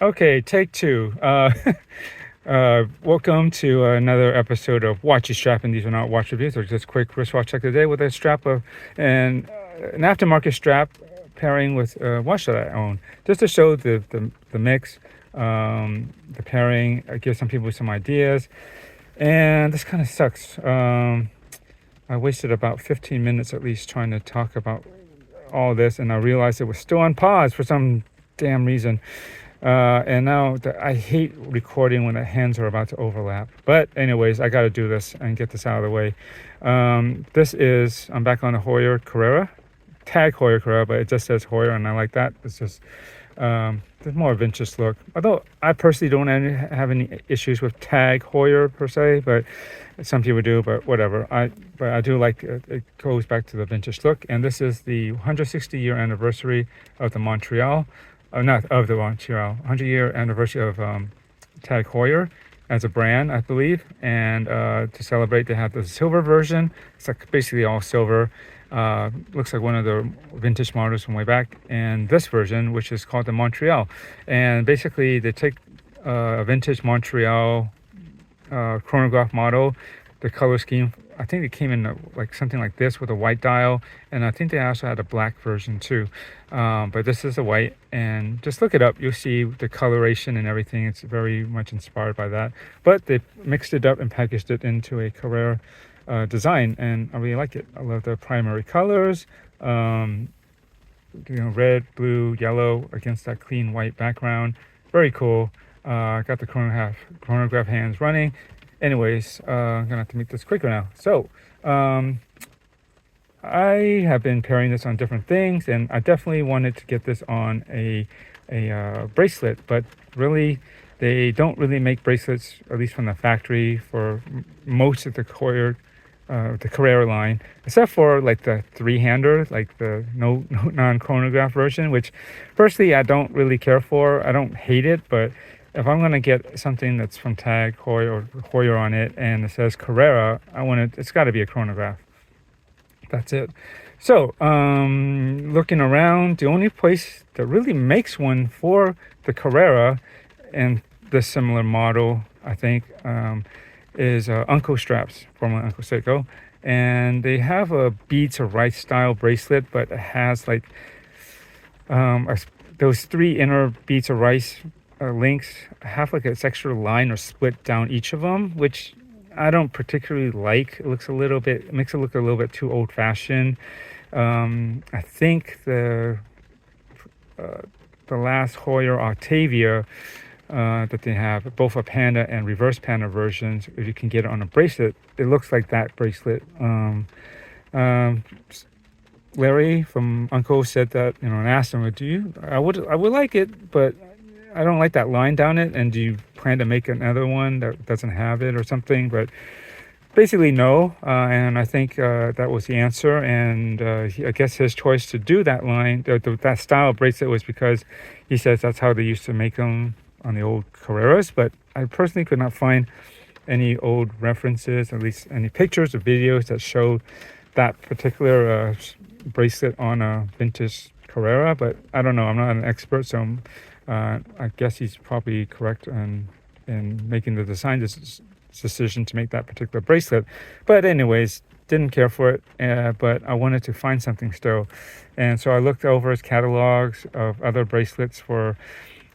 Okay, take two. Welcome to another episode of Watch Your Strappin. These are not watch reviews, they're just quick wristwatch check today with a strap of an aftermarket strap pairing with a watch that I own, just to show the mix, the pairing, give some people some ideas. And this kind of sucks. I wasted about 15 minutes at least trying to talk about all this, and I realized it was still on pause for some damn reason. And now I hate recording when the hands are about to overlap. But anyways, I got to do this and get this out of the way. I'm back on the Heuer Carrera, TAG Heuer Carrera, but it just says Heuer, and I like that. It's just, there's more vintage look. Although I personally don't have any issues with TAG Heuer per se, but some people do, but whatever. But I do like it goes back to the vintage look. And this is the 160-year anniversary of the Montreal. Not of the Montreal, 100-year anniversary of TAG Heuer as a brand, I believe. And to celebrate, they have the silver version. It's like basically all silver. Looks like one of the vintage models from way back. And this version, which is called the Montreal. And basically, they take a vintage Montreal chronograph model, the color scheme. I think it came in like something like this with a white dial, and I think they also had a black version too. But this is a white, and just look it up. You'll see the coloration and everything. It's very much inspired by that. But they mixed it up and packaged it into a Carrera design, and I really like it. I love the primary colors. Red, blue, yellow against that clean white background. Very cool. Got the chronograph hands running. Anyways, I'm gonna have to make this quicker now. So I have been pairing this on different things, and I definitely wanted to get this on a bracelet, but really they don't really make bracelets, at least from the factory, for most of the Carrera line, except for like the three-hander, like the no non-chronograph version, which personally I don't really care for. I don't hate it, but if I'm gonna get something that's from TAG Heuer on it and it says Carrera, it's got to be a chronograph. That's it. So looking around, the only place that really makes one for the Carrera and this similar model, I think, is Uncle Straps, formerly Uncle Seiko, and they have a beads of rice style bracelet, but it has like those three inner beads of rice links have like this extra line or split down each of them, which I don't particularly like. It makes it look a little bit too old-fashioned. I think the last Heuer Autavia that they have, both a Panda and reverse Panda versions, if you can get it on a bracelet, it looks like that bracelet. Larry from Uncle said that, and asked him, I would like it, but I don't like that line down it, and do you plan to make another one that doesn't have it or something? But basically no, and I think that was the answer, and I guess his choice to do that line, that style of bracelet, was because he says that's how they used to make them on the old Carreras. But I personally could not find any old references, at least any pictures or videos that showed that particular bracelet on a vintage Carrera. But I don't know, I'm not an expert, so I guess he's probably correct in making the design decision to make that particular bracelet. But anyways, didn't care for it, but I wanted to find something still. And so I looked over his catalogs of other bracelets for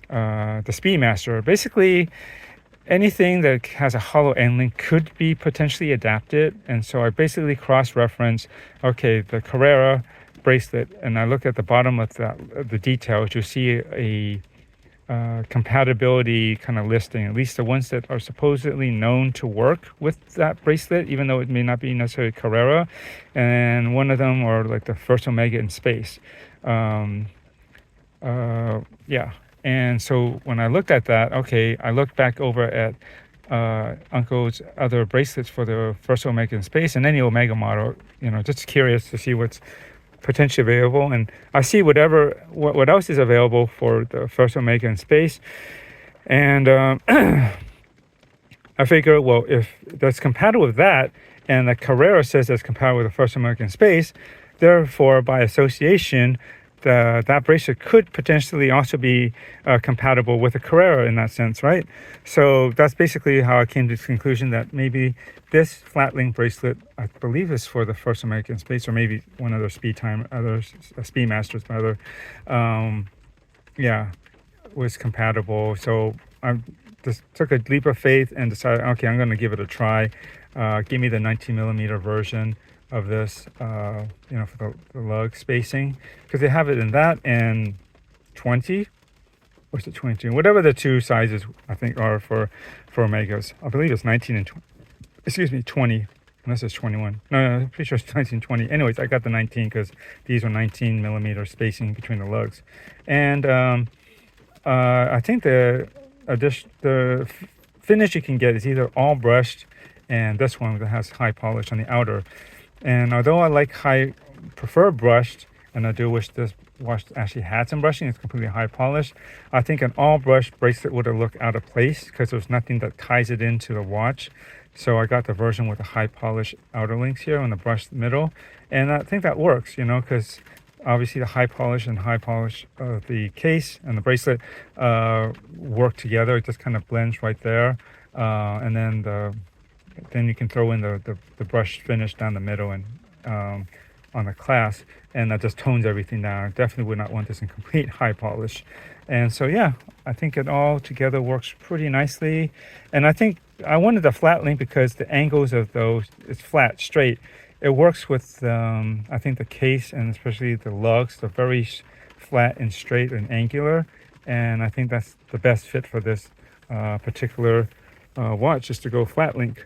the Speedmaster. Basically, anything that has a hollow end link could be potentially adapted. And so I basically cross-reference, okay, the Carrera bracelet, and I look at the bottom of the details, you'll see a compatibility kind of listing, at least the ones that are supposedly known to work with that bracelet, even though it may not be necessarily Carrera. And one of them are like the first Omega in space. And so when I looked at that, okay, I looked back over at Uncle's other bracelets for the first Omega in space and any Omega model, just curious to see what's potentially available, and I see what else is available for the first Omega in space, and I figure, well, if that's compatible with that, and the Carrera says that's compatible with the first Omega in space, therefore by association that bracelet could potentially also be compatible with a Carrera in that sense, right? So that's basically how I came to the conclusion that maybe this flat link bracelet, I believe, is for the first American space, or maybe one of their Speedmasters, was compatible. So I just took a leap of faith and decided, okay, I'm going to give it a try. Give me the 19 millimeter version of this, for the lug spacing, because they have it in that and 20, or is it 22? Whatever the two sizes I think are for Omegas. I believe it's 19 and 20. Unless it's 21. No, I'm pretty sure it's 19, 20. Anyways, I got the 19 because these are 19 millimeter spacing between the lugs. And I think the finish you can get is either all brushed, and this one that has high polish on the outer. And although I prefer brushed, and I do wish this watch actually had some brushing, it's completely high polish, I think an all brushed bracelet would have looked out of place because there's nothing that ties it into the watch. So I got the version with the high polish outer links here on the brushed middle, and I think that works, because obviously the high polish of the case and the bracelet work together. It just kind of blends right there, and then you can throw in the brush finish down the middle and on the clasp, and that just tones everything down. I definitely would not want this in complete high polish. And so yeah, I think it all together works pretty nicely. And I think I wanted the flat link because the angles of those, it's flat, straight. It works with I think the case and especially the lugs. They're very flat and straight and angular, and I think that's the best fit for this particular watch, is to go flat link.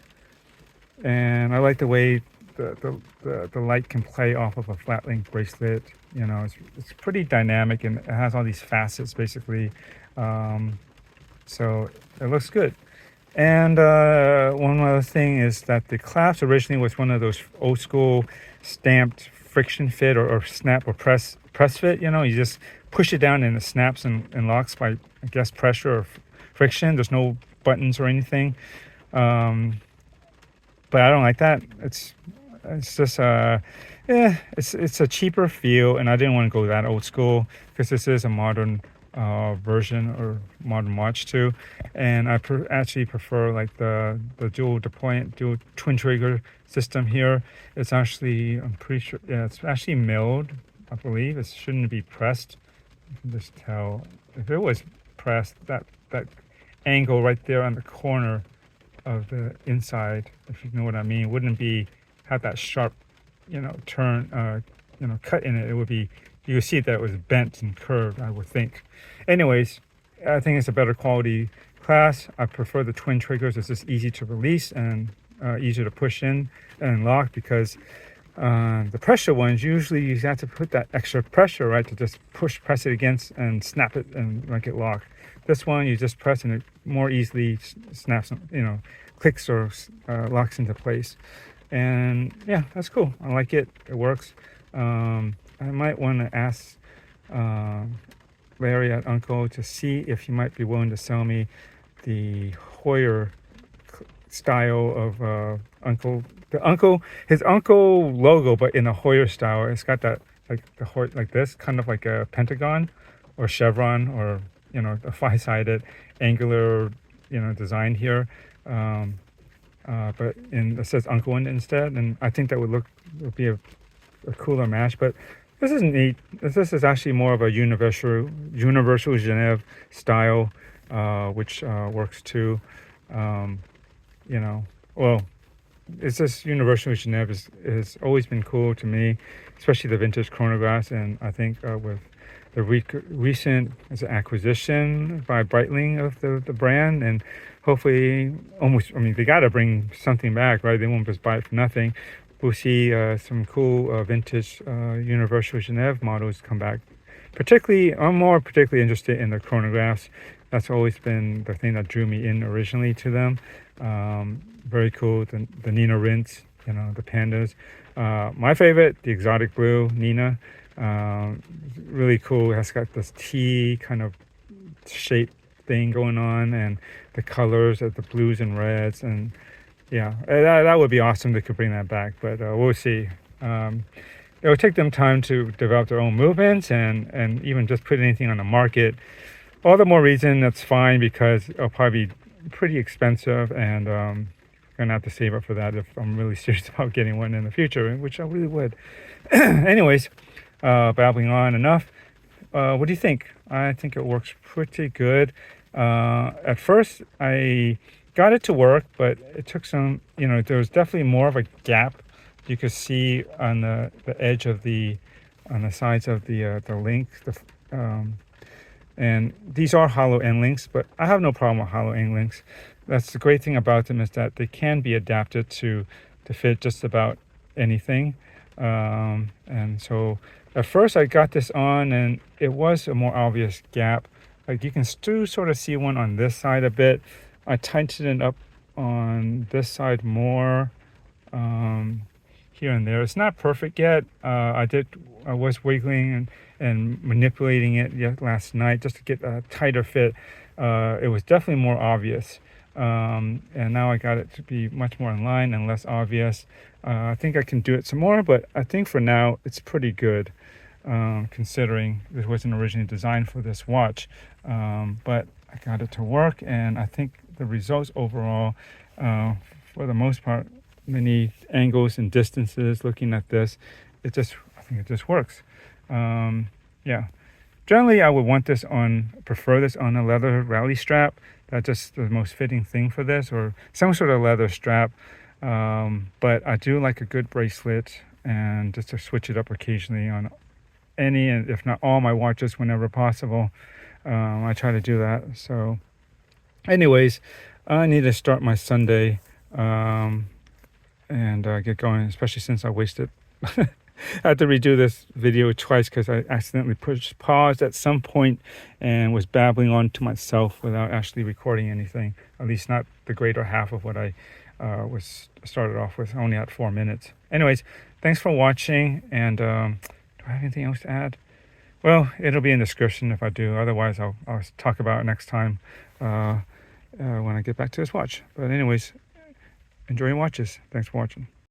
And I like the way the light can play off of a flat link bracelet. It's pretty dynamic, and it has all these facets basically. So it looks good. And one other thing is that the clasp originally was one of those old school stamped friction fit or snap or press fit. You just push it down and it snaps and locks by, I guess, pressure or friction. There's no buttons or anything. But I don't like that. It's just it's a cheaper feel, and I didn't want to go that old school because this is a modern version or modern watch too, and I actually prefer like the dual twin trigger system here. It's actually, I'm pretty sure, it's actually milled. I believe it shouldn't be pressed. You can just tell if it was pressed, that angle right there on the corner of the inside, if you know what I mean, wouldn't be have that sharp turn cut in it. It would be, you would see that it was bent and curved, I would think. Anyways, I think it's a better quality clasp. I prefer the twin triggers. It's just easy to release and easier to push in and lock, because the pressure ones, usually you have to put that extra pressure, right, to just press it against and snap it and make it lock. This one, you just press and it more easily snaps, clicks or locks into place. And yeah, that's cool. I like it. It works. I might want to ask Larry at Uncle to see if he might be willing to sell me the Heuer style of his uncle logo, but in a Heuer style. It's got that like this kind of like a pentagon or chevron, or a five-sided angular design here, but it says Uncle instead, and I think that would be a cooler match. But this is neat. This is actually more of a universal Genève style, which works too. It's just universal Genève has always been cool to me, especially the vintage chronographs, and I think with the recent acquisition by Breitling of the brand, and hopefully they got to bring something back, right? They won't just buy it for nothing. We'll see some cool vintage universal Genève models come back. I'm more particularly interested in the chronographs. That's always been the thing that drew me in originally to them. Very cool. The Nina Rints, the Pandas. My favorite, the exotic blue Nina. Really cool. It has got this T kind of shape thing going on, and the colors of the blues and reds, and yeah, that would be awesome. They could bring that back, but we'll see. it would take them time to develop their own movements and even just put anything on the market. All the more reason that's fine, because it'll probably be pretty expensive, and I'm gonna have to save up for that if I'm really serious about getting one in the future, which I really would. Anyways, babbling on enough. What do you think? I think it works pretty good. At first, I got it to work, but it took some, there was definitely more of a gap you could see on the edge of on the sides of the link. And these are hollow end links, but I have no problem with hollow end links. That's the great thing about them, is that they can be adapted to fit just about anything. And so at first I got this on, and it was a more obvious gap. Like, you can still sort of see one on this side a bit. I tightened it up on this side more, here and there. It's not perfect yet. I was wiggling and manipulating it last night just to get a tighter fit. It was definitely more obvious. And now I got it to be much more in line and less obvious. I think I can do it some more, but I think for now it's pretty good, considering it wasn't originally designed for this watch. But I got it to work, and I think the results overall, for the most part, many angles and distances looking at this, I think it just works. Yeah. Generally, I would prefer this on a leather rally strap. That's just the most fitting thing for this, or some sort of leather strap. But I do like a good bracelet, and just to switch it up occasionally on any, and if not all, my watches whenever possible. I try to do that. So anyways, I need to start my Sunday, and get going, especially since I wasted I had to redo this video twice because I accidentally pushed pause at some point and was babbling on to myself without actually recording anything, at least not the greater half of what I started off with. I only had 4 minutes. Anyways, thanks for watching, and do I have anything else to add? Well, it'll be in the description if I do. Otherwise, I'll talk about it next time when I get back to this watch. But anyways, enjoy your watches. Thanks for watching.